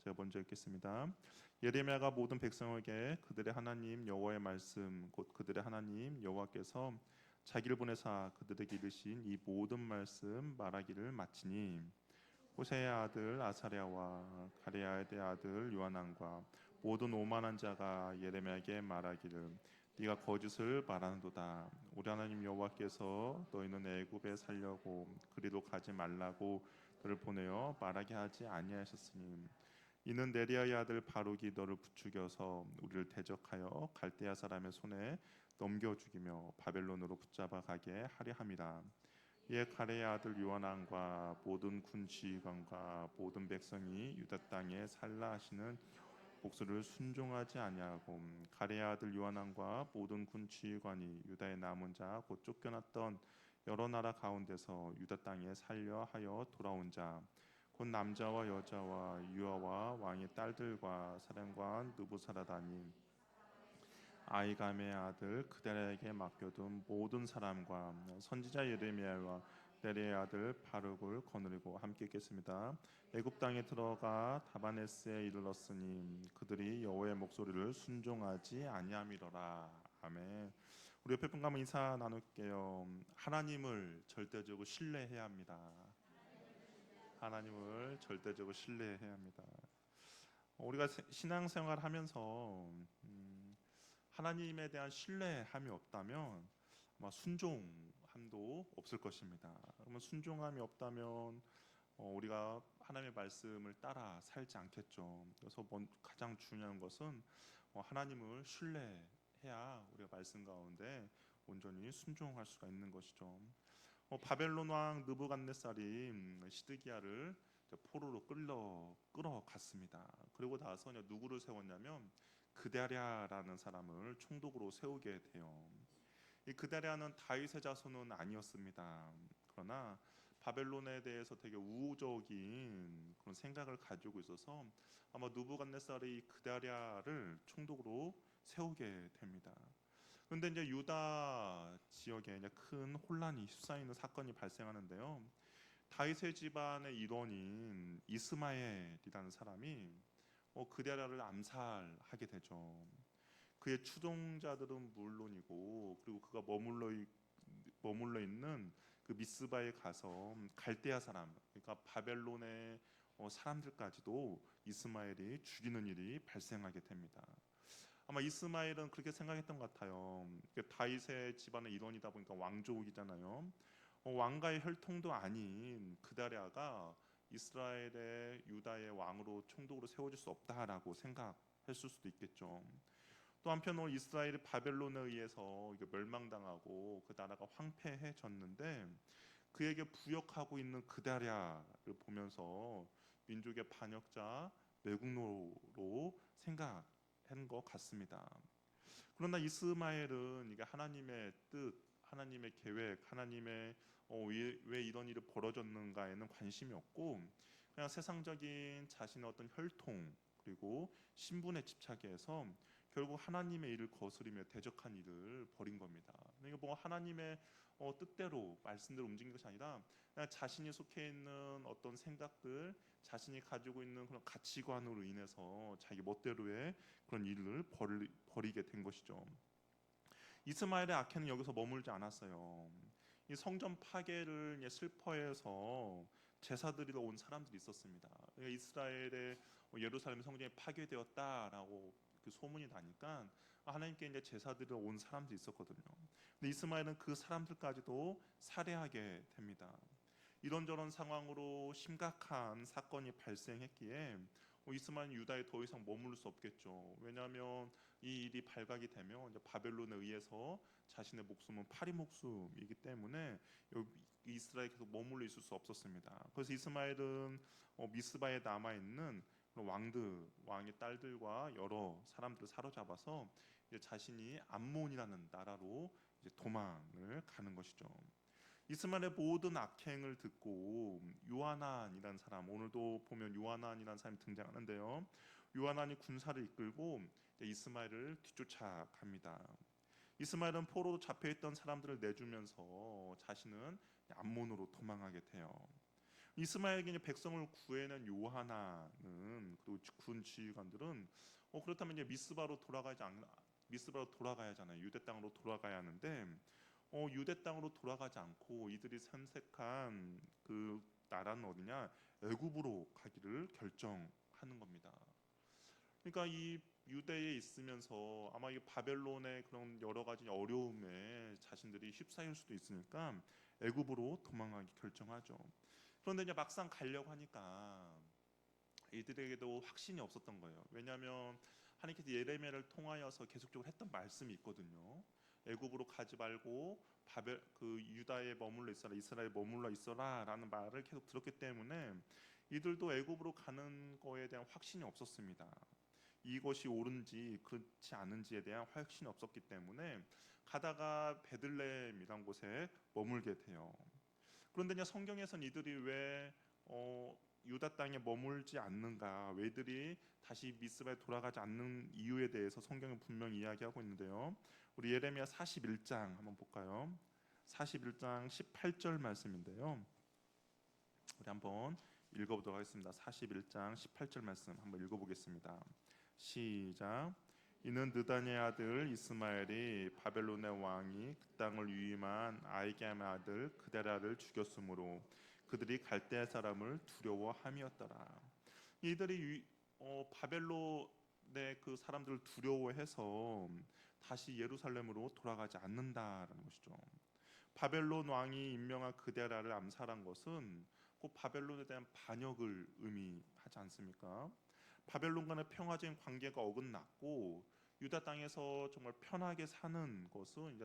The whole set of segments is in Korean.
제가 먼저 읽겠습니다. 예레미야가 모든 백성에게 그들의 하나님 여호와의 말씀 곧 그들의 하나님 여호와께서 자기를 보내사 그들에게 이르신 이 모든 말씀 말하기를 마치니 호세의 아들 아사랴와 가레야의 아들 요하난과 모든 오만한 자가 예레미야에게 말하기를 네가 거짓을 말하는도다. 우리 하나님 여호와께서 너희는 애굽에 살려고 그리로 가지 말라고 너를 보내어 말하게 하지 아니하셨으니 이는 네리야의 아들 바룩이 너를 부추겨서 우리를 대적하여 갈대아 사람의 손에 넘겨 죽이며 바벨론으로 붙잡아 가게 하려 함이라. 이에 가레의 아들 요하난과 모든 군 지휘관과 모든 백성이 유다 땅에 살라 하시는 목소리를 순종하지 아니하고 가레의 아들 요하난과 모든 군 지휘관이 유다의 남은 자 곧 쫓겨났던 여러 나라 가운데서 유다 땅에 살려 하여 돌아온 자 곧 남자와 여자와 유아와 왕의 딸들과 사령관 느부사라다니 아이감의 아들 그달에게 맡겨둔 모든 사람과 선지자 예레미야와 네리의 아들 바룩을 거느리고 함께 있겠습니다. 애굽 땅에 들어가 다바네스에 이르렀으니 그들이 여호와의 목소리를 순종하지 아니함이로라. 아멘. 우리 옆에 분과 한번 인사 나눌게요. 하나님을 절대적으로 신뢰해야 합니다. 하나님을 절대적으로 신뢰해야 합니다. 우리가 신앙생활 하면서 하나님에 대한 신뢰함이 없다면 아마 순종함도 없을 것입니다. 그러면 순종함이 없다면 우리가 하나님의 말씀을 따라 살지 않겠죠. 그래서 가장 중요한 것은 하나님을 신뢰해야 우리가 말씀 가운데 온전히 순종할 수가 있는 것이죠. 바벨론 왕 느부갓네살이 시드기야를 포로로 끌어갔습니다. 그리고 나서 누구를 세웠냐면 그다랴라는 사람을 총독으로 세우게 돼요. 이 그다랴는 다윗의 자손은 아니었습니다. 그러나 바벨론에 대해서 되게 우호적인 그런 생각을 가지고 있어서 아마 느부갓네살이 그다랴를 총독으로 세우게 됩니다. 그런데 이제 유다 지역에 이제 큰 혼란이 휩싸이는 사건이 발생하는데요. 다윗의 집안의 일원인 이스마엘이라는 사람이 그데라를 암살하게 되죠. 그의 추종자들은 물론이고 그리고 그가 머물러 있는 그 미스바에 가서 갈대아 사람, 그러니까 바벨론의 사람들까지도 이스마엘이 죽이는 일이 발생하게 됩니다. 아마 이스마엘은 그렇게 생각했던 것 같아요. 다윗의 집안의 일원이다 보니까 왕족이잖아요. 왕가의 혈통도 아닌 그다랴가 이스라엘의 유다의 왕으로 총독으로 세워질 수 없다라고 생각했을 수도 있겠죠. 또 한편으로 이스라엘이 바벨론에 의해서 멸망당하고 그 나라가 황폐해졌는데 그에게 부역하고 있는 그다랴를 보면서 민족의 반역자 매국노로 생각한 것 같습니다. 그러나 이스마엘은 이게 하나님의 뜻, 하나님의 계획, 하나님의 왜 이런 일이 벌어졌는가에는 관심이 없고 그냥 세상적인 자신의 어떤 혈통 그리고 신분에 집착해서 결국 하나님의 일을 거스리며 대적한 일을 벌인 겁니다. 이게 뭐 하나님의 뜻대로 말씀대로 움직이는 것이 아니라 그냥 자신이 속해 있는 어떤 생각들, 자신이 가지고 있는 그런 가치관으로 인해서 자기 멋대로의 그런 일을 벌이게 된 것이죠. 이스마엘의 악행은 여기서 머물지 않았어요. 이 성전 파괴를 슬퍼해서 제사드리러 온 사람들이 있었습니다. 이스라엘의 예루살렘 성전이 파괴되었다라고 그 소문이 나니까 하나님께 이제 제사드리러 온 사람들이 있었거든요. 근데 이스마엘은 그 사람들까지도 살해하게 됩니다. 이런저런 상황으로 심각한 사건이 발생했기에 이스마엘은 유다에 더 이상 머무를 수 없겠죠. 왜냐하면 이 일이 발각이 되면 이제 바벨론에 의해서 자신의 목숨은 파리 목숨이기 때문에 이스라엘에 계속 머물러 있을 수 없었습니다. 그래서 이스마엘은 미스바에 남아 있는 왕의 딸들과 여러 사람들을 사로잡아서 이제 자신이 암몬이라는 나라로 이제 도망을 가는 것이죠. 이스마엘의 모든 악행을 듣고 요하난이라는 사람, 오늘도 보면 요하난이라는 사람이 등장하는데요. 요하난이 군사를 이끌고 이스마엘을 뒤쫓아갑니다. 이스마엘은 포로로 잡혀있던 사람들을 내주면서 자신은 암몬으로 도망하게 돼요. 이스마엘에게 백성을 구해낸 요하나는 그리고 군 지휘관들은 그렇다면 이제 미스바로 돌아가야 하잖아요. 유대 땅으로 돌아가야 하는데 유대 땅으로 돌아가지 않고 이들이 선택한 그 나라는 어디냐? 애굽으로 가기를 결정하는 겁니다. 그러니까 이 유대에 있으면서 아마 이 바벨론의 그런 여러 가지 어려움에 자신들이 휩싸일 수도 있으니까 애굽으로 도망가기 결정하죠. 그런데 이제 막상 가려고 하니까 이들에게도 확신이 없었던 거예요. 왜냐하면 하나님께서 예레미야를 통하여서 계속적으로 했던 말씀이 있거든요. 애굽으로 가지 말고 그 유다에 머물러 있어라, 이스라엘에 머물러 있어라라는 말을 계속 들었기 때문에 이들도 애굽으로 가는 거에 대한 확신이 없었습니다. 이것이 옳은지 그렇지 않은지에 대한 확신이 없었기 때문에 가다가 베들레헴이란 곳에 머물게 돼요. 그런데 이제 성경에서는 이들이 왜 유다 땅에 머물지 않는가, 왜 이들이 다시 미스바에 돌아가지 않는 이유에 대해서 성경은 분명히 이야기하고 있는데요. 우리 예레미야 41장 한번 볼까요? 41장 18절 말씀인데요. 우리 한번 읽어보도록 하겠습니다. 41장 18절 말씀 한번 읽어보겠습니다. 시작. 이는 느다니의 아들 이스마엘이 바벨론의 왕이 그 땅을 위임한 아이게암의 아들 그데라를 죽였으므로 그들이 갈대아 사람을 두려워함이었더라. 이들이 바벨론의 그 사람들을 두려워해서 다시 예루살렘으로 돌아가지 않는다라는 것이죠. 바벨론 왕이 임명한 그데라를 암살한 것은 곧 바벨론에 대한 반역을 의미하지 않습니까? 바벨론과의 평화적인 관계가 어긋났고 유다 땅에서 정말 편하게 사는 것은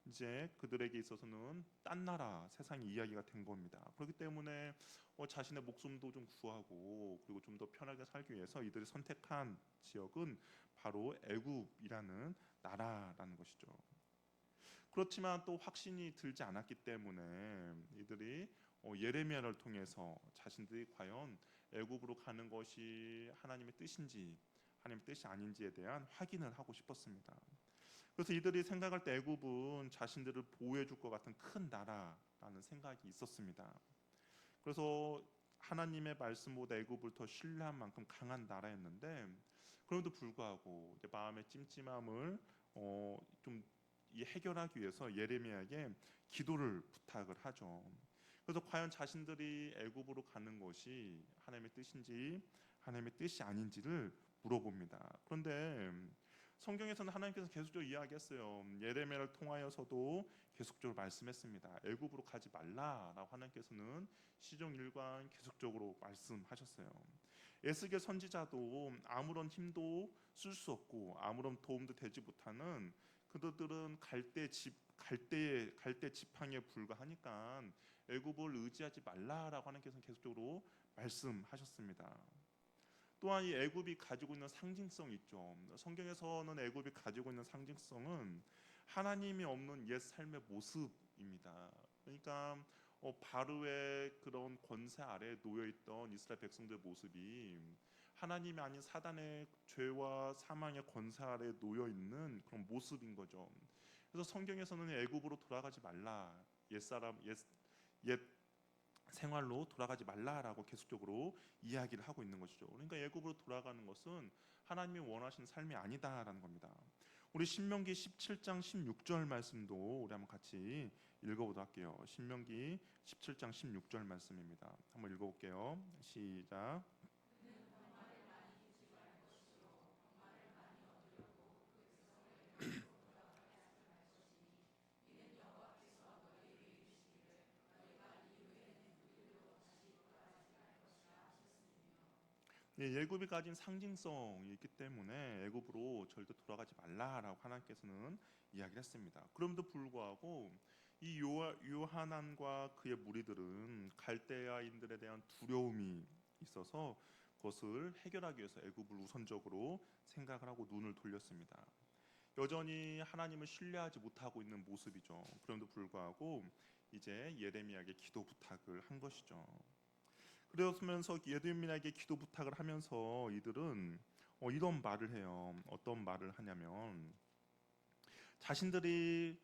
이제 그들에게 있어서는 딴 나라 세상의 이야기가 된 겁니다. 그렇기 때문에 자신의 목숨도 좀 구하고 그리고 좀 더 편하게 살기 위해서 이들이 선택한 지역은 바로 애굽이라는 나라라는 것이죠. 그렇지만 또 확신이 들지 않았기 때문에 이들이 예레미야를 통해서 자신들이 과연 애굽으로 가는 것이 하나님의 뜻인지 하나님의 뜻이 아닌지에 대한 확인을 하고 싶었습니다. 그래서 이들이 생각할 때 애굽은 자신들을 보호해 줄 것 같은 큰 나라라는 생각이 있었습니다. 그래서 하나님의 말씀보다 애굽을 더 신뢰한 만큼 강한 나라였는데 그럼에도 불구하고 마음의 찜찜함을 좀 해결하기 위해서 예레미야에게 기도를 부탁을 하죠. 그래서 과연 자신들이 애굽으로 가는 것이 하나님의 뜻인지 하나님의 뜻이 아닌지를 물어봅니다. 그런데 성경에서는 하나님께서 계속적으로 이야기했어요. 예레미야를 통하여서도 계속적으로 말씀했습니다. 애굽으로 가지 말라라고 하나님께서는 시종 1관 계속적으로 말씀하셨어요. 에스겔 선지자도 아무런 힘도 쓸 수 없고 아무런 도움도 되지 못하는 그들은 갈대 지팡이에 불과하니까 애굽을 의지하지 말라라고 하나님께서는 계속적으로 말씀하셨습니다. 또한 이 애굽이 가지고 있는 상징성이 있죠. 성경에서는 애굽이 가지고 있는 상징성은 하나님이 없는 옛 삶의 모습입니다. 그러니까 바로의 그런 권세 아래에 놓여 있던 이스라엘 백성들의 모습이 하나님이 아닌 사단의 죄와 사망의 권세 아래에 놓여 있는 그런 모습인 거죠. 그래서 성경에서는 애굽으로 돌아가지 말라, 옛 생활로 돌아가지 말라라고 계속적으로 이야기를 하고 있는 것이죠. 그러니까 애굽으로 돌아가는 것은 하나님이 원하시는 삶이 아니다라는 겁니다. 우리 신명기 17장 16절 말씀도 우리 한번 같이 읽어보도록 할게요. 신명기 17장 16절 말씀입니다. 한번 읽어볼게요. 시작. 애굽이 가진 상징성이 있기 때문에 애굽으로 절대 돌아가지 말라라고 하나님께서는 이야기를 했습니다. 그럼에도 불구하고 이 요하난과 그의 무리들은 갈대아인들에 대한 두려움이 있어서 그것을 해결하기 위해서 애굽을 우선적으로 생각을 하고 눈을 돌렸습니다. 여전히 하나님을 신뢰하지 못하고 있는 모습이죠. 그럼에도 불구하고 이제 예레미야에게 기도 부탁을 한 것이죠. 그러면서 예레미야에게 기도 부탁을 하면서 이들은 이런 말을 해요. 어떤 말을 하냐면 자신들이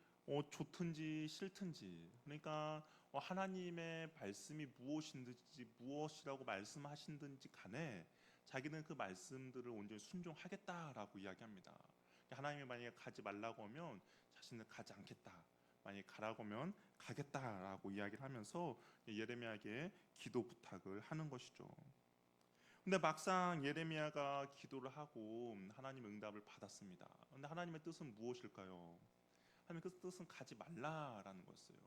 좋든지 싫든지, 그러니까 하나님의 말씀이 무엇이라고 말씀하신든지 간에 자기는 그 말씀들을 온전히 순종하겠다라고 이야기합니다. 하나님이 만약에 가지 말라고 하면 자신은 가지 않겠다. 만약에 가라고 하면 가겠다라고 이야기를 하면서 예레미야에게 기도 부탁을 하는 것이죠. 근데 막상 예레미야가 기도를 하고 하나님 응답을 받았습니다. 근데 하나님의 뜻은 무엇일까요? 하나님의 그 뜻은 가지 말라라는 거였어요.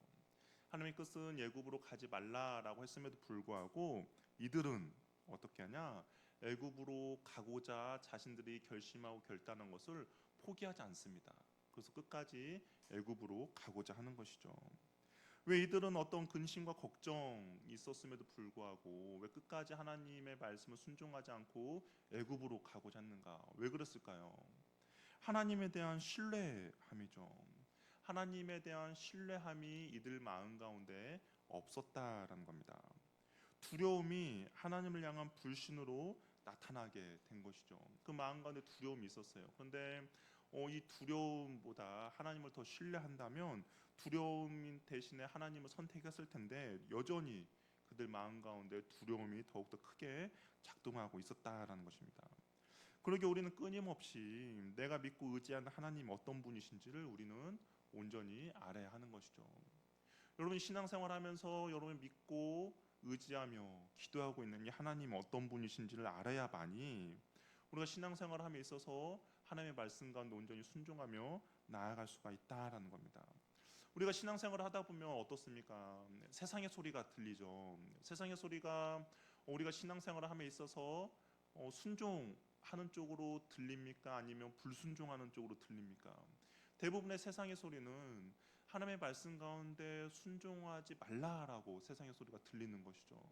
하나님의 뜻은 애굽으로 가지 말라라고 했음에도 불구하고 이들은 어떻게 하냐? 애굽으로 가고자 자신들이 결심하고 결단한 것을 포기하지 않습니다. 그래서 끝까지 애굽으로 가고자 하는 것이죠. 왜 이들은 어떤 근심과 걱정이 있었음에도 불구하고 왜 끝까지 하나님의 말씀을 순종하지 않고 애굽으로 가고자 했는가? 왜 그랬을까요? 하나님에 대한 신뢰함이죠. 하나님에 대한 신뢰함이 이들 마음 가운데 없었다라는 겁니다. 두려움이 하나님을 향한 불신으로 나타나게 된 것이죠. 그 마음 가운데 두려움이 있었어요. 그런데 이 두려움보다 하나님을 더 신뢰한다면 두려움 대신에 하나님을 선택했을 텐데 여전히 그들 마음 가운데 두려움이 더욱더 크게 작동하고 있었다라는 것입니다. 그러게 우리는 끊임없이 내가 믿고 의지하는 하나님 어떤 분이신지를 우리는 온전히 알아야 하는 것이죠. 여러분 신앙생활하면서 여러분 믿고 의지하며 기도하고 있는 이 하나님 어떤 분이신지를 알아야만이 우리가 신앙생활함에 있어서 하나님의 말씀 가운데 온전히 순종하며 나아갈 수가 있다라는 겁니다. 우리가 신앙생활을 하다 보면 어떻습니까? 세상의 소리가 들리죠. 세상의 소리가 우리가 신앙생활을 함에 있어서 순종하는 쪽으로 들립니까? 아니면 불순종하는 쪽으로 들립니까? 대부분의 세상의 소리는 하나님의 말씀 가운데 순종하지 말라라고 세상의 소리가 들리는 것이죠.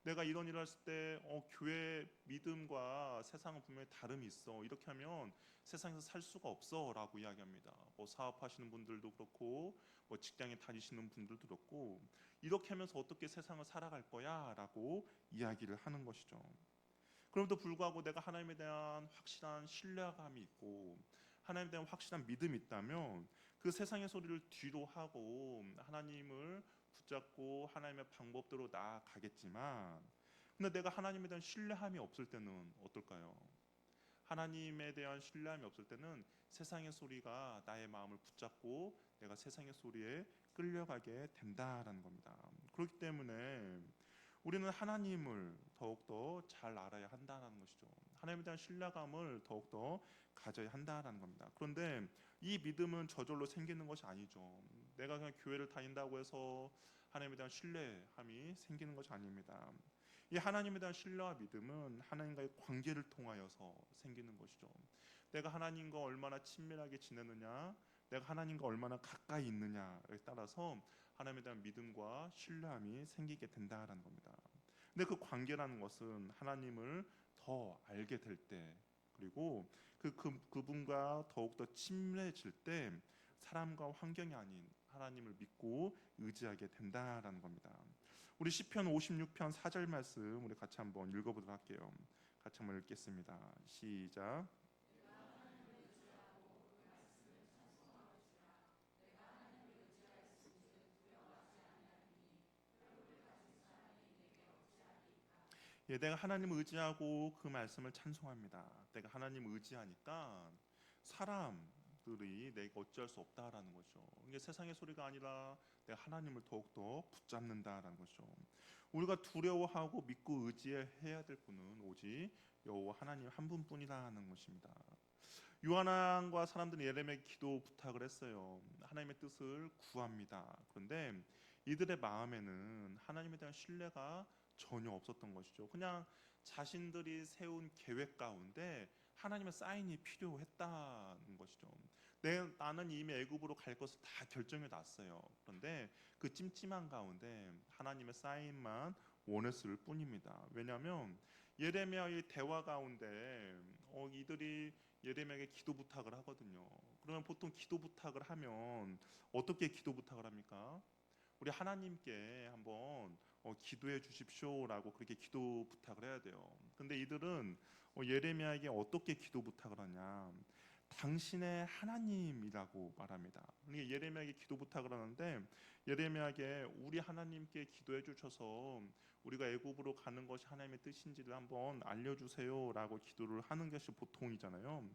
내가 이런 일을 했을 때 교회 믿음과 세상은 분명히 다름이 있어. 이렇게 하면 세상에서 살 수가 없어라고 이야기합니다. 뭐 사업하시는 분들도 그렇고 뭐 직장에 다니시는 분들도 그렇고 이렇게 하면서 어떻게 세상을 살아갈 거야라고 이야기를 하는 것이죠. 그럼에도 불구하고 내가 하나님에 대한 확실한 신뢰감이 있고 하나님에 대한 확실한 믿음이 있다면 그 세상의 소리를 뒤로 하고 하나님을 붙잡고 하나님의 방법대로 나아가겠지만 근데 내가 하나님에 대한 신뢰함이 없을 때는 어떨까요? 하나님에 대한 신뢰함이 없을 때는 세상의 소리가 나의 마음을 붙잡고 내가 세상의 소리에 끌려가게 된다라는 겁니다. 그렇기 때문에 우리는 하나님을 더욱더 잘 알아야 한다는 것이죠. 하나님에 대한 신뢰감을 더욱더 가져야 한다는 겁니다. 그런데 이 믿음은 저절로 생기는 것이 아니죠. 내가 그냥 교회를 다닌다고 해서 하나님에 대한 신뢰함이 생기는 것이 아닙니다. 이 하나님에 대한 신뢰와 믿음은 하나님과의 관계를 통하여서 생기는 것이죠. 내가 하나님과 얼마나 친밀하게 지내느냐, 내가 하나님과 얼마나 가까이 있느냐에 따라서 하나님에 대한 믿음과 신뢰함이 생기게 된다라는 겁니다. 근데 그 관계라는 것은 하나님을 더 알게 될 때, 그리고 그분과 더욱더 친밀해질 때 사람과 환경이 아닌 하나님을 믿고 의지하게 된다라는 겁니다. 우리 시편 56편 4절 말씀 우리 같이 한번 읽어보도록 할게요. 같이 한번 읽겠습니다. 시작. 예, 내가 하나님을 의지하고 그 말씀을 찬송합니다. 내가 하나님을 의지하니까 사람들이 내가 어찌할 수 없다라는 거죠. 이게 세상의 소리가 아니라 내가 하나님을 더욱더 붙잡는다라는 거죠. 우리가 두려워하고 믿고 의지해야 될 분은 오직 여호와 하나님 한 분뿐이라는 것입니다. 요한왕과 사람들은 예레미야에게 기도 부탁을 했어요. 하나님의 뜻을 구합니다. 그런데 이들의 마음에는 하나님에 대한 신뢰가 전혀 없었던 것이죠. 그냥 자신들이 세운 계획 가운데 하나님의 사인이 필요했다는 것이죠. 나는 이미 애굽으로 갈 것을 다 결정해 놨어요. 그런데 그 찜찜한 가운데 하나님의 사인만 원했을 뿐입니다. 왜냐하면 예레미야의 대화 가운데 이들이 예레미야에게 기도 부탁을 하거든요. 그러면 보통 기도 부탁을 하면 어떻게 기도 부탁을 합니까? 우리 하나님께 한번 기도해 주십시오라고 그렇게 기도 부탁을 해야 돼요. 근데 이들은 예레미야에게 어떻게 기도 부탁을 하냐? 당신의 하나님이라고 말합니다. 그러니까 예레미야에게 기도 부탁을 하는데 예레미야에게 우리 하나님께 기도해 주셔서 우리가 애굽으로 가는 것이 하나님의 뜻인지를 한번 알려주세요라고 기도를 하는 것이 보통이잖아요.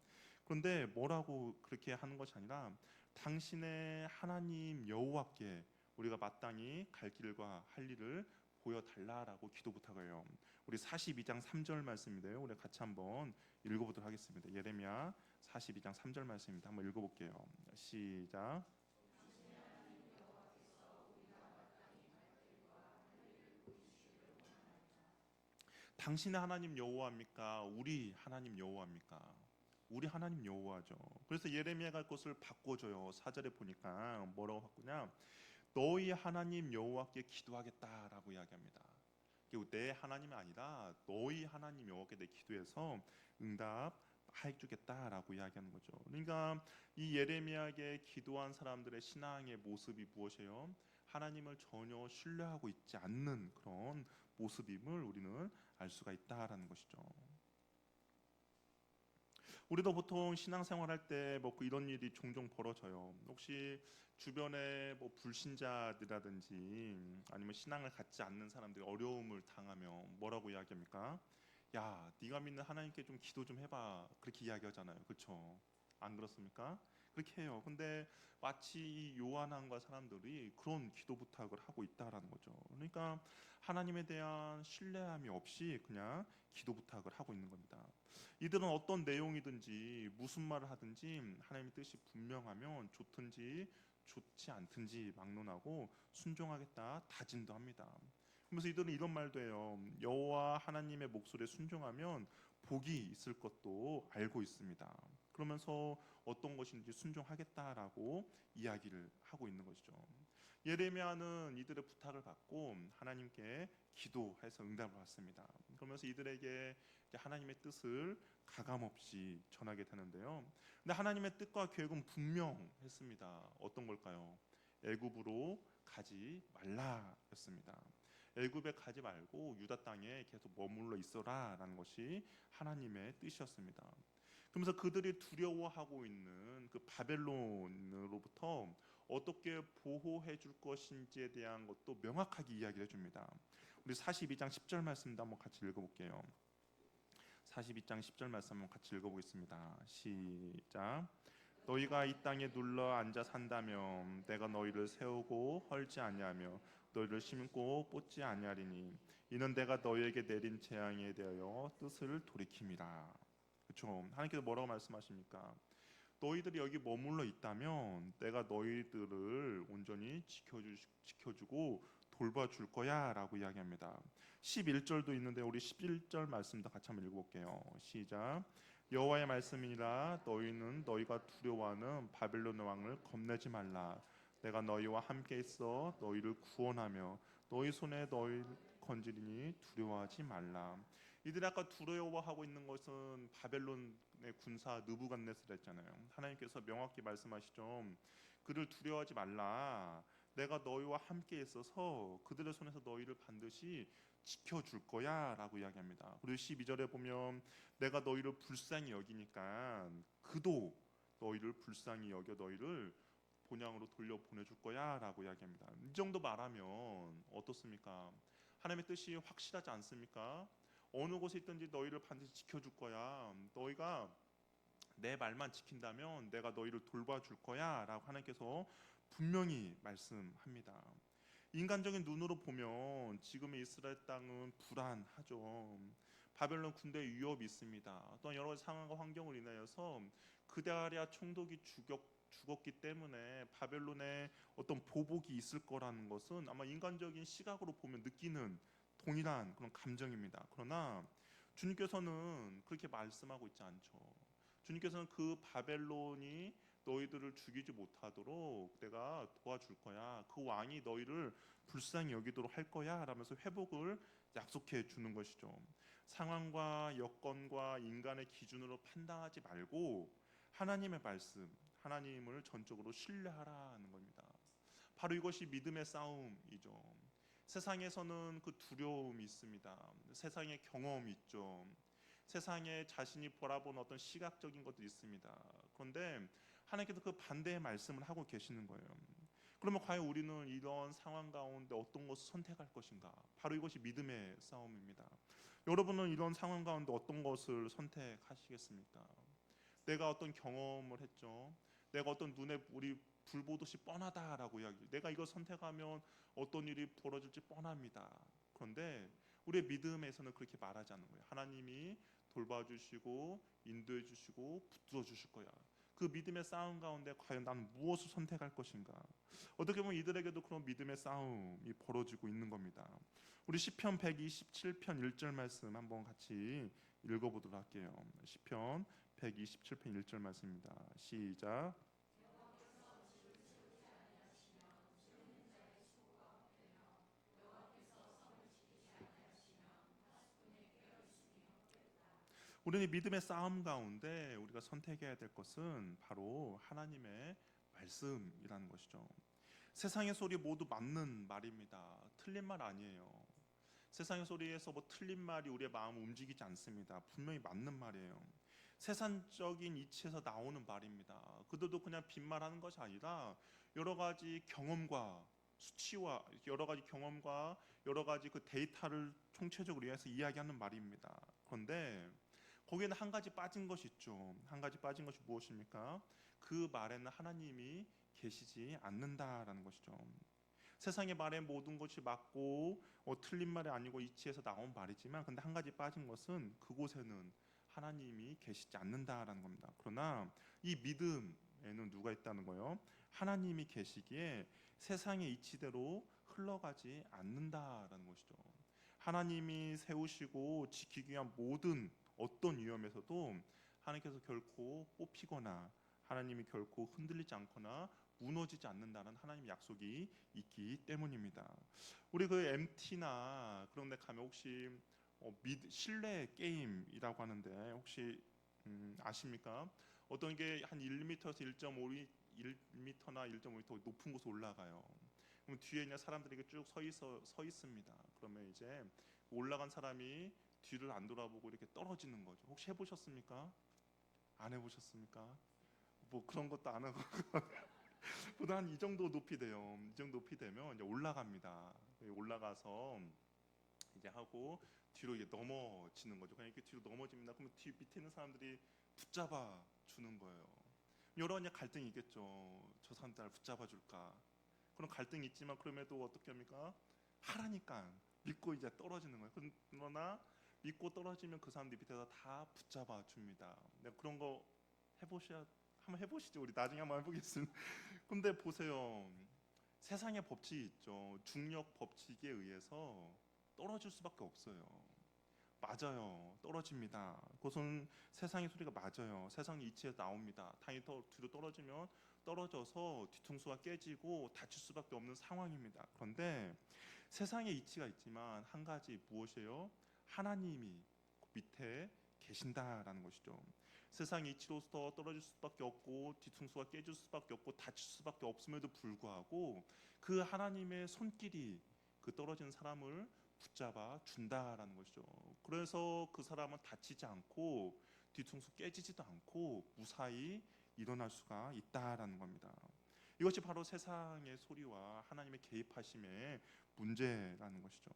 그런데 뭐라고 그렇게 하는 것이 아니라 당신의 하나님 여호와께 우리가 마땅히 갈 길과 할 일을 보여달라라고 기도 부탁해요. 우리 42장 3절 말씀인데요. 우리 같이 한번 읽어보도록 하겠습니다. 예레미야 42장 3절 말씀입니다. 한번 읽어볼게요. 시작. 당신의 하나님 여호와입니까? 우리 하나님 여호와입니까? 우리 하나님 여호와죠. 그래서 예레미야가 그것을 바꿔줘요. 4절에 보니까 뭐라고 바꾸냐? 너희 하나님 여호와께 기도하겠다라고 이야기합니다. 내 하나님이 아니라 너희 하나님 여호와께 내 기도해서 응답해 주겠다라고 이야기하는 거죠. 그러니까 이 예레미야에게 기도한 사람들의 신앙의 모습이 무엇이에요? 하나님을 전혀 신뢰하고 있지 않는 그런 모습임을 우리는 알 수가 있다라는 것이죠. 우리도 보통 신앙생활할 때 뭐 이런 일이 종종 벌어져요. 혹시 주변에 뭐 불신자들이라든지 아니면 신앙을 갖지 않는 사람들이 어려움을 당하면 뭐라고 이야기합니까? 야, 네가 믿는 하나님께 좀 기도 좀 해봐. 그렇게 이야기하잖아요. 그렇죠? 안 그렇습니까? 그렇게 해요. 근데 마치 이 요한왕과 사람들이 그런 기도 부탁을 하고 있다라는 거죠. 그러니까 하나님에 대한 신뢰함이 없이 그냥 기도 부탁을 하고 있는 겁니다. 이들은 어떤 내용이든지 무슨 말을 하든지 하나님의 뜻이 분명하면 좋든지 좋지 않든지 막론하고 순종하겠다 다짐도 합니다. 그래서 이들은 이런 말도 해요. 여호와 하나님의 목소리에 순종하면 복이 있을 것도 알고 있습니다. 그러면서 어떤 것인지 순종하겠다라고 이야기를 하고 있는 것이죠. 예레미야는 이들의 부탁을 받고 하나님께 기도해서 응답을 받습니다. 그러면서 이들에게 하나님의 뜻을 가감없이 전하게 되는데요. 근데 하나님의 뜻과 계획은 분명했습니다. 어떤 걸까요? 애굽으로 가지 말라였습니다. 애굽에 가지 말고 유다 땅에 계속 머물러 있어라라는 것이 하나님의 뜻이었습니다. 그러면서 그들이 두려워하고 있는 그 바벨론으로부터 어떻게 보호해 줄 것인지에 대한 것도 명확하게 이야기를 해줍니다. 우리 42장 10절 말씀도 한번 같이 읽어볼게요. 42장 10절 말씀 한번 같이 읽어보겠습니다. 시작. 너희가 이 땅에 눌러 앉아 산다면 내가 너희를 세우고 헐지 아니하며 너희를 심고 뽑지 아니하리니 이는 내가 너희에게 내린 재앙에 대하여 뜻을 돌이킴이라. 그렇죠? 하나님께서 뭐라고 말씀하십니까? 너희들이 여기 머물러 있다면 내가 너희들을 온전히 지켜주고 돌봐줄 거야 라고 이야기합니다. 11절도 있는데 우리 11절 말씀도 같이 한번 읽어볼게요. 시작. 여호와의 말씀이니라 너희는 너희가 두려워하는 바벨론 왕을 겁내지 말라. 내가 너희와 함께 있어 너희를 구원하며 너희 손에 너희를 건지리니 두려워하지 말라. 이들이 아까 두려워하고 있는 것은 바벨론의 군사 느부갓네살이었잖아요. 하나님께서 명확히 말씀하시죠. 그를 두려워하지 말라. 내가 너희와 함께 있어서 그들의 손에서 너희를 반드시 지켜줄 거야 라고 이야기합니다. 그리고 12절에 보면 내가 너희를 불쌍히 여기니까 그도 너희를 불쌍히 여겨 너희를 본향으로 돌려보내줄 거야 라고 이야기합니다. 이 정도 말하면 어떻습니까? 하나님의 뜻이 확실하지 않습니까? 어느 곳에 있든지 너희를 반드시 지켜줄 거야. 너희가 내 말만 지킨다면 내가 너희를 돌봐줄 거야 라고 하나님께서 분명히 말씀합니다. 인간적인 눈으로 보면 지금의 이스라엘 땅은 불안하죠. 바벨론 군대의 위협이 있습니다. 또한 여러 가지 상황과 환경을 인하여서 그다리아 총독이 죽었기 때문에 바벨론에 어떤 보복이 있을 거라는 것은 아마 인간적인 시각으로 보면 느끼는 동일한 그런 감정입니다. 그러나 주님께서는 그렇게 말씀하고 있지 않죠. 주님께서는 그 바벨론이 너희들을 죽이지 못하도록 내가 도와줄 거야. 그 왕이 너희를 불쌍히 여기도록 할 거야. 라면서 회복을 약속해 주는 것이죠. 상황과 여건과 인간의 기준으로 판단하지 말고 하나님의 말씀, 하나님을 전적으로 신뢰하라는 겁니다. 바로 이것이 믿음의 싸움이죠. 세상에서는 그 두려움이 있습니다. 세상의 경험이 있죠. 세상에 자신이 바라본 어떤 시각적인 것도 있습니다. 그런데 하나님께서 그 반대의 말씀을 하고 계시는 거예요. 그러면 과연 우리는 이런 상황 가운데 어떤 것을 선택할 것인가? 바로 이것이 믿음의 싸움입니다. 여러분은 이런 상황 가운데 어떤 것을 선택하시겠습니까? 내가 어떤 경험을 했죠. 내가 어떤 눈에 우리 불 보듯이 뻔하다라고 이야기. 내가 이걸 선택하면 어떤 일이 벌어질지 뻔합니다. 그런데 우리의 믿음에서는 그렇게 말하지 않는 거예요. 하나님이 돌봐주시고 인도해 주시고 붙들어 주실 거야. 그 믿음의 싸움 가운데 과연 나는 무엇을 선택할 것인가? 어떻게 보면 이들에게도 그런 믿음의 싸움이 벌어지고 있는 겁니다. 우리 시편 127편 1절 말씀 한번 같이 읽어보도록 할게요. 시편 127편 1절 말씀입니다. 시작. 우리는 믿음의 싸움 가운데 우리가 선택해야 될 것은 바로 하나님의 말씀이라는 것이죠. 세상의 소리 모두 맞는 말입니다. 틀린 말 아니에요. 세상의 소리에서 뭐 틀린 말이 우리의 마음을 움직이지 않습니다. 분명히 맞는 말이에요. 세상적인 이치에서 나오는 말입니다. 그들도 그냥 빈말하는 것이 아니라 여러 가지 경험과 수치와 여러 가지 경험과 여러 가지 그 데이터를 총체적으로 해서 이야기하는 말입니다. 그런데 거기에는 한 가지 빠진 것이 있죠. 한 가지 빠진 것이 무엇입니까? 그 말에는 하나님이 계시지 않는다라는 것이죠. 세상의 말에 모든 것이 맞고 틀린 말이 아니고 이치에서 나온 말이지만 근데 한 가지 빠진 것은 그곳에는 하나님이 계시지 않는다라는 겁니다. 그러나 이 믿음에는 누가 있다는 거예요? 하나님이 계시기에 세상의 이치대로 흘러가지 않는다라는 것이죠. 하나님이 세우시고 지키기 위한 모든 어떤 위험에서도 하나님께서 결코 뽑히거나 하나님이 결코 흔들리지 않거나 무너지지 않는다는 하나님의 약속이 있기 때문입니다. 우리 그 MT나 그런 데 가면 혹시 실내 게임이라고 하는데 혹시 아십니까? 어떤 게 한 1m에서 1.5나 1.5m 높은 곳에 올라가요. 그럼 뒤에 있는 사람들이 쭉 서 있습니다. 그러면 이제 올라간 사람이 뒤를 안 돌아보고 이렇게 떨어지는 거죠. 혹시 해보셨습니까? 안 해보셨습니까? 뭐 그런 것도 안 하고 보다 한 이 정도 높이 돼요. 이 정도 높이 되면 이제 올라갑니다. 올라가서 이제 하고 뒤로 이제 넘어지는 거죠. 그냥 이렇게 뒤로 넘어집니다. 그러면 뒤 밑에 있는 사람들이 붙잡아 주는 거예요. 여러 이제 갈등이 있겠죠. 저 사람들 날 붙잡아 줄까? 그런 갈등이 있지만 그럼에도 어떻게 합니까? 하라니까 믿고 이제 떨어지는 거예요. 그러나 믿고 떨어지면 그 사람들 밑에서 다 붙잡아 줍니다. 그런 거 해보셔야 한번 해보시죠. 우리 나중에 한번 해보겠습니다. 근데 보세요. 세상의 법칙이 있죠. 중력 법칙에 의해서 떨어질 수밖에 없어요. 맞아요. 떨어집니다. 그것은 세상의 소리가 맞아요. 세상의 이치에서 나옵니다. 당연히 더 뒤로 떨어지면 떨어져서 뒤통수가 깨지고 다칠 수밖에 없는 상황입니다. 그런데 세상의 이치가 있지만 한 가지 무엇이에요? 하나님이 그 밑에 계신다라는 것이죠. 세상의 이치로서 떨어질 수밖에 없고 뒤통수가 깨질 수밖에 없고 다칠 수밖에 없음에도 불구하고 그 하나님의 손길이 그 떨어진 사람을 붙잡아 준다라는 것이죠. 그래서 그 사람은 다치지 않고 뒤통수 깨지지도 않고 무사히 일어날 수가 있다라는 겁니다. 이것이 바로 세상의 소리와 하나님의 개입하심의 문제라는 것이죠.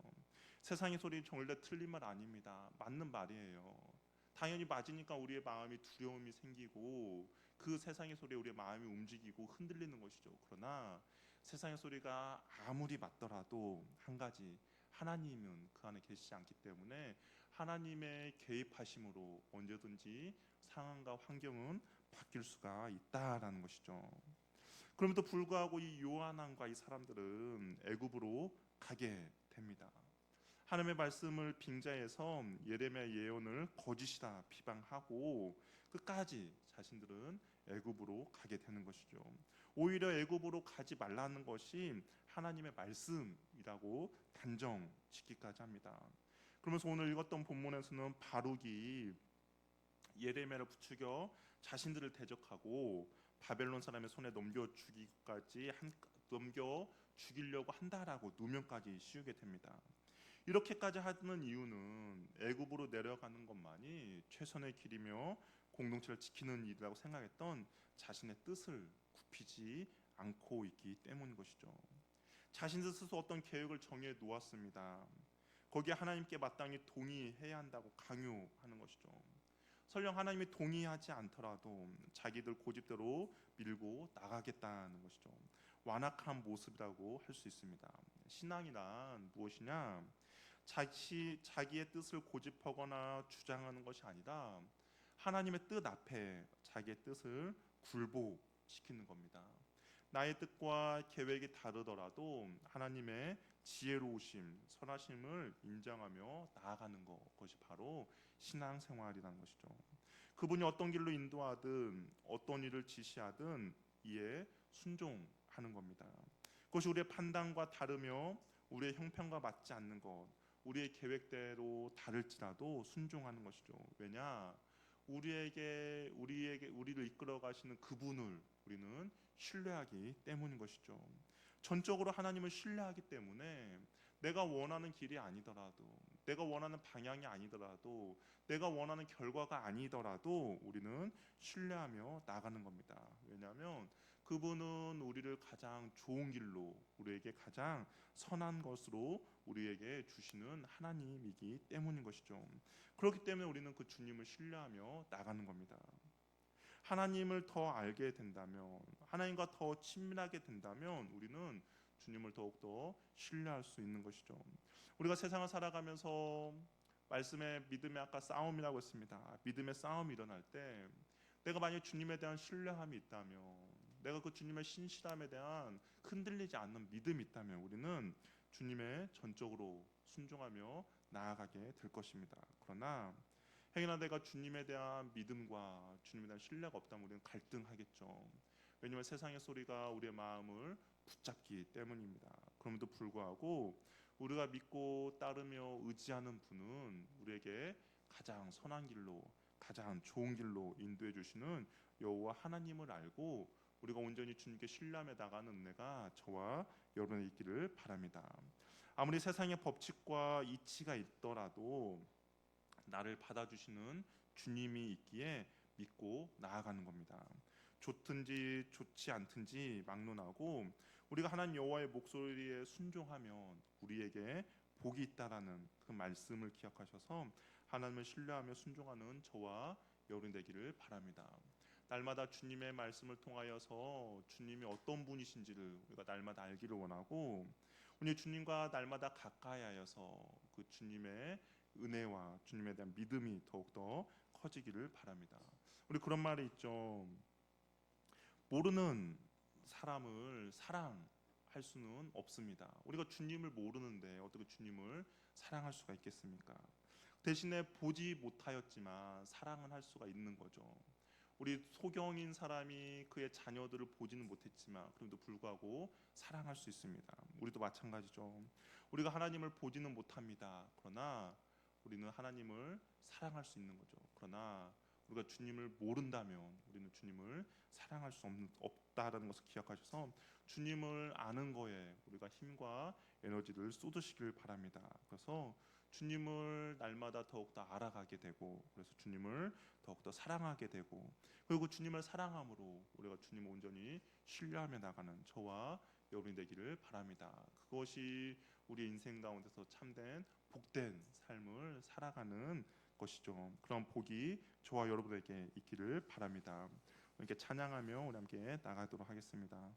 세상의 소리 정말 틀린 말 아닙니다. 맞는 말이에요. 당연히 맞으니까 우리의 마음이 두려움이 생기고 그 세상의 소리에 우리의 마음이 움직이고 흔들리는 것이죠. 그러나 세상의 소리가 아무리 맞더라도 한 가지 하나님은 그 안에 계시지 않기 때문에 하나님의 개입하심으로 언제든지 상황과 환경은 바뀔 수가 있다라는 것이죠. 그럼에도 불구하고 이 요한왕과 이 사람들은 애굽으로 가게 됩니다. 하나님의 말씀을 빙자해서 예레미야 예언을 거짓이라 비방하고 끝까지 자신들은 애굽으로 가게 되는 것이죠. 오히려 애굽으로 가지 말라는 것이 하나님의 말씀이라고 단정 짓기까지 합니다. 그러면서 오늘 읽었던 본문에서는 바룩이 예레미야를 부추겨 자신들을 대적하고 바벨론 사람의 손에 넘겨 죽이려고 한다라고 누명까지 씌우게 됩니다. 이렇게까지 하는 이유는 애굽으로 내려가는 것만이 최선의 길이며 공동체를 지키는 일이라고 생각했던 자신의 뜻을 굽히지 않고 있기 때문인 것이죠. 자신들 스스로 어떤 계획을 정해 놓았습니다. 거기에 하나님께 마땅히 동의해야 한다고 강요하는 것이죠. 설령 하나님이 동의하지 않더라도 자기들 고집대로 밀고 나가겠다는 것이죠. 완악한 모습이라고 할 수 있습니다. 신앙이란 무엇이냐? 자기의 뜻을 고집하거나 주장하는 것이 아니라 하나님의 뜻 앞에 자기의 뜻을 굴복시키는 겁니다. 나의 뜻과 계획이 다르더라도 하나님의 지혜로우심, 선하심을 인정하며 나아가는 것이 바로 신앙생활이라는 것이죠. 그분이 어떤 길로 인도하든 어떤 일을 지시하든 이에 순종하는 겁니다. 그것이 우리의 판단과 다르며 우리의 형편과 맞지 않는 것, 우리의 계획대로 다를지라도 순종하는 것이죠. 왜냐? 우리를 이끌어 가시는 그분을 우리는 신뢰하기 때문인 것이죠. 전적으로 하나님을 신뢰하기 때문에 내가 원하는 길이 아니더라도, 내가 원하는 방향이 아니더라도, 내가 원하는 결과가 아니더라도 우리는 신뢰하며 나가는 겁니다. 왜냐하면 그분은 우리를 가장 좋은 길로, 우리에게 가장 선한 것으로 우리에게 주시는 하나님이기 때문인 것이죠. 그렇기 때문에 우리는 그 주님을 신뢰하며 나가는 겁니다. 하나님을 더 알게 된다면, 하나님과 더 친밀하게 된다면 우리는 주님을 더욱더 신뢰할 수 있는 것이죠. 우리가 세상을 살아가면서 말씀의 믿음의 아까 싸움이라고 했습니다. 믿음의 싸움이 일어날 때 내가 만약 주님에 대한 신뢰함이 있다면, 내가 그 주님의 신실함에 대한 흔들리지 않는 믿음이 있다면 우리는 주님의 전적으로 순종하며 나아가게 될 것입니다. 그러나 행여나 내가 주님에 대한 믿음과 주님에 대한 신뢰가 없다면 우리는 갈등하겠죠. 왜냐하면 세상의 소리가 우리의 마음을 붙잡기 때문입니다. 그럼에도 불구하고 우리가 믿고 따르며 의지하는 분은 우리에게 가장 선한 길로, 가장 좋은 길로 인도해 주시는 여호와 하나님을 알고 우리가 온전히 주님께 신뢰하며 나가는 은혜가 저와 여러분의 있기를 바랍니다. 아무리 세상의 법칙과 이치가 있더라도 나를 받아주시는 주님이 있기에 믿고 나아가는 겁니다. 좋든지 좋지 않든지 막론하고 우리가 하나님 여호와의 목소리에 순종하면 우리에게 복이 있다라는 그 말씀을 기억하셔서 하나님을 신뢰하며 순종하는 저와 여러분 되기를 바랍니다. 날마다 주님의 말씀을 통하여서 주님이 어떤 분이신지를 우리가 날마다 알기를 원하고, 우리 주님과 날마다 가까이하여서 그 주님의 은혜와 주님에 대한 믿음이 더욱더 커지기를 바랍니다. 우리 그런 말이 있죠. 모르는 사람을 사랑할 수는 없습니다. 우리가 주님을 모르는데 어떻게 주님을 사랑할 수가 있겠습니까? 대신에 보지 못하였지만 사랑은 할 수가 있는 거죠. 우리 소경인 사람이 그의 자녀들을 보지는 못했지만 그럼에도 불구하고 사랑할 수 있습니다. 우리도 마찬가지죠. 우리가 하나님을 보지는 못합니다. 그러나 우리는 하나님을 사랑할 수 있는 거죠. 그러나 우리가 주님을 모른다면 우리는 주님을 사랑할 수 없다라는 것을 기억하셔서 주님을 아는 거에 우리가 힘과 에너지를 쏟으시길 바랍니다. 그래서 주님을 날마다 더욱더 알아가게 되고, 그래서 주님을 더욱더 사랑하게 되고, 그리고 주님을 사랑함으로 우리가 주님을 온전히 신뢰하며 나가는 저와 여러분이 되기를 바랍니다. 그것이 우리 인생 가운데서 참된 복된 삶을 살아가는 것이죠. 그런 복이 저와 여러분에게 있기를 바랍니다. 이렇게 찬양하며 우리 함께 나가도록 하겠습니다.